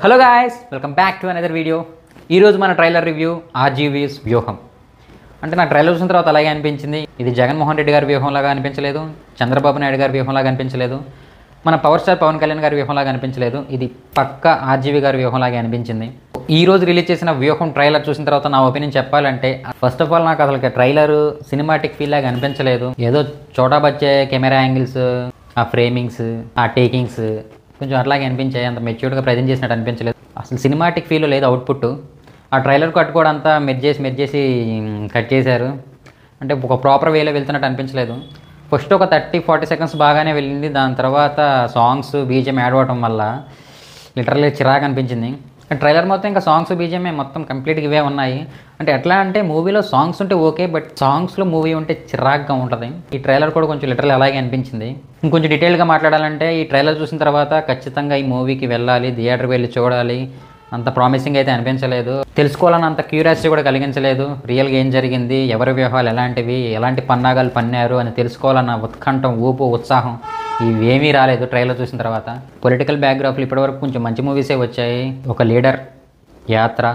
Hello guys, welcome back to another video. ఈరోజు మన trailer review ఆర్జీవీఎస్ వ్యూహం. అంటే నాకు ట్రైలర్ చూసిన తర్వాత అలాగే అనిపించింది. ఇది జగన్మోహన్ రెడ్డి గారి వ్యూహంలాగా అనిపించలేదు, చంద్రబాబు నాయుడు గారి వ్యూహంలాగా అనిపించలేదు, మన పవర్ స్టార్ పవన్ కళ్యాణ్ గారి వ్యూహంలాగా అనిపించలేదు. ఇది పక్కా ఆర్జీవీ గారి వ్యూహంలాగా అనిపించింది. ఈ రోజు రిలీజ్ చేసిన వ్యూహం ట్రైలర్ చూసిన తర్వాత నా ఒపీనియన్ చెప్పాలంటే, ఫస్ట్ ఆఫ్ ఆల్ నాకు అసలు ట్రైలర్ సినిమాటిక్ ఫీల్ లాగా అనిపించలేదు. ఏదో చోటా బచ్చే కెమెరా యాంగిల్స్, ఆ ఫ్రేమింగ్స్, ఆ టేకింగ్స్ కొంచెం అట్లాగే అనిపించాయి. అంత మెచ్యూర్డ్గా ప్రజెంట్ చేసినట్టు అనిపించలేదు. అసలు సినిమాటిక్ ఫీల్ లేదు అవుట్పుట్. ఆ ట్రైలర్ కట్ కూడా అంతా మెర్జేసి కట్ చేశారు. అంటే ఒక ప్రాపర్ వేలో వెళ్తున్నట్టు అనిపించలేదు. ఫస్ట్ ఒక 30-40 సెకండ్స్ బాగానే వెళ్ళింది. దాని తర్వాత సాంగ్స్ బీజిఎం యాడ్ అవ్వడం వల్ల లిటరల్లీ చిరాకు అనిపించింది. ట్రైలర్ మొత్తం ఇంకా సాంగ్స్ బీజిఎంఏ మొత్తం కంప్లీట్గా ఇవే ఉన్నాయి. అంటే ఎట్లా అంటే మూవీలో సాంగ్స్ ఉంటే ఓకే, బట్ సాంగ్స్లో మూవీ ఉంటే చిరాగ్గా ఉంటుంది. ఈ ట్రైలర్ కూడా కొంచెం లిటరల్ అలాగే అనిపించింది. ఇంకొంచెం డీటెయిల్గా మాట్లాడాలంటే, ఈ ట్రైలర్ చూసిన తర్వాత ఖచ్చితంగా ఈ మూవీకి వెళ్ళాలి, థియేటర్కి వెళ్ళి చూడాలి. అంత ప్రామిసింగ్ అయితే అనిపించలేదు. తెలుసుకోవాలని అంత క్యూరియాసిటీ కూడా కలిగించలేదు. రియల్గా ఏం జరిగింది, ఎవరి వ్యూహాలు ఎలాంటివి, ఎలాంటి పన్నాగాలు పన్నారు అని తెలుసుకోవాలన్న ఉత్కంఠం, ఊపు, ఉత్సాహం ఇవేమీ రాలేదు ట్రైలర్ చూసిన తర్వాత. పొలిటికల్ బ్యాక్గ్రౌండ్లు ఇప్పటివరకు కొంచెం మంచి మూవీసే వచ్చాయి. ఒక లీడర్, యాత్ర,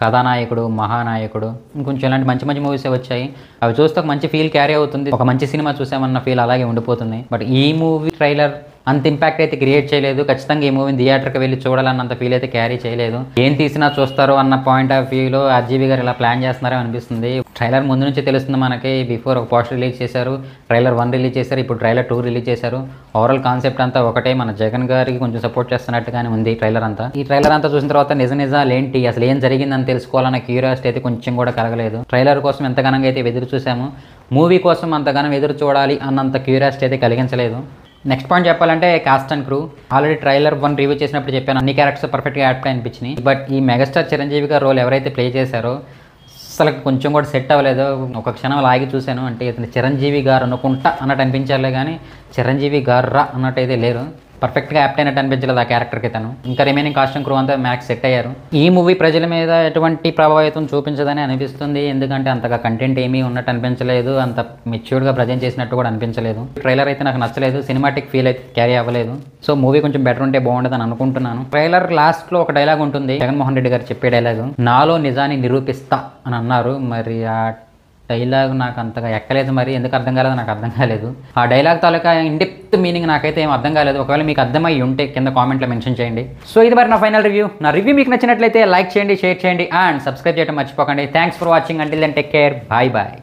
కథానాయకుడు, మహానాయకుడు, ఇంకొంచెం ఇలాంటి మంచి మంచి మూవీసే వచ్చాయి. అవి చూస్తే ఒక మంచి ఫీల్ క్యారీ అవుతుంది. ఒక మంచి సినిమా చూసామన్న ఫీల్ అలాగే ఉండిపోతుంది. బట్ ఈ మూవీ ట్రైలర్ అంత ఇంపాక్ట్ అయితే క్రియేట్ చేయలేదు. ఖచ్చితంగా ఈ మూవీని థియేటర్కి వెళ్ళి చూడాలన్నంత ఫీల్ అయితే క్యారీ చేయలేదు. ఏం తీసినా చూస్తారు అన్న పాయింట్ ఆఫ్ వ్యూలో ఆర్జీవీ గారు ఇలా ప్లాన్ చేస్తున్నారో అనిపిస్తుంది. ట్రైలర్ ముందు నుంచి తెలుస్తుంది మనకి. బిఫోర్ ఒక పోస్టర్ రిలీజ్ చేశారు, ట్రైలర్ 1 రిలీజ్ చేశారు, ఇప్పుడు ట్రైలర్ 2 రిలీజ్ చేశారు. ఓవరాల్ కాన్సెప్ట్ అంతా ఒకటే, మన జగన్ గారికి కొంచెం సపోర్ట్ చేస్తున్నట్టుగానే ఉంది ట్రైలర్ అంతా. ఈ ట్రైలర్ అంతా చూసిన తర్వాత నిజాలు ఏంటి, అసలు ఏం జరిగిందని తెలుసుకోవాలన్న క్యూరియాసిటీ అయితే కొంచెం కూడా కలగలేదు. ట్రైలర్ కోసం ఎంత ఘనంగా అయితే ఎదురు చూసాము, మూవీ కోసం అంత ఘనం ఎదురు చూడాలి అన్నంత క్యూరియాసిటీ అయితే కలిగించలేదు. నెక్స్ట్ పాయింట్ చెప్పాలంటే cost and crew. Already trailer 1 review చేసినప్పుడు చెప్పాను, అన్ని క్యారెక్టర్స్ పర్ఫెక్ట్గా యాప్ట్ అనిపించినాయి. బట్ ఈ మెగాస్టార్ చిరంజీవి గారు రోల్ ఎవరైతే ప్లే చేశారో అసలు కొంచెం కూడా సెట్ అవ్వలేదు. ఒక క్షణం లాగి చూశాను, అంటే ఇతను చిరంజీవి గారు అనుకుంటా అన్నట్టు అనిపించాలే కానీ చిరంజీవి గారు రా అన్నట్టు అయితే లేరు. పర్ఫెక్ట్గా యాప్ట్ అయినట్టు అనిపించలేదు ఆ క్యారెక్టర్కి తను. ఇంకా రిమైనింగ్ కాస్ట్ అండ్ క్రూ అంతా మ్యాక్స్ సెట్ అయ్యారు. ఈ మూవీ ప్రజల మీద ఎటువంటి ప్రభావితం చూపించదని అనిపిస్తుంది. ఎందుకంటే అంతగా కంటెంట్ ఏమీ ఉన్నట్టు అనిపించలేదు, అంత మెచ్యూర్డ్గా ప్రజెంట్ చేసినట్టు కూడా అనిపించలేదు. ట్రైలర్ అయితే నాకు నచ్చలేదు, సినిమాటిక్ ఫీల్ అయితే క్యారీ అవ్వలేదు. సో మూవీ కొంచెం బెటర్ ఉంటే బాగుంటుందని అనుకుంటున్నాను. ట్రైలర్ లాస్ట్లో ఒక డైలాగ్ ఉంటుంది, జగన్మోహన్ రెడ్డి గారు చెప్పే డైలాగ్, నాలో నిజాన్ని నిరూపిస్తా అని అన్నారు. మరి ఆ డైలాగ్ నాకు అంతగా ఎక్కలేదు. మరి ఎందుకు అర్థం కాలేదు నాకు అర్థం కాలేదు. ఆ డైలాగ్ తాలూకా ఇన్డెప్త్ మీనింగ్ నాకైతే ఏం అర్థం కాలేదు. ఒకవేళ మీకు అర్థమై ఉంటే కింద కామెంట్లో మెన్షన్ చేయండి. సో ఇది మరి నా ఫైనల్ రివ్యూ. నా రివ్యూ మీకు నచ్చినట్లయితే లైక్ చేయండి, షేర్ చేయండి అండ్ సబ్స్క్రైబ్ చేయడం మర్చిపోకండి. Thanks for watching. Until then take care. Bye bye.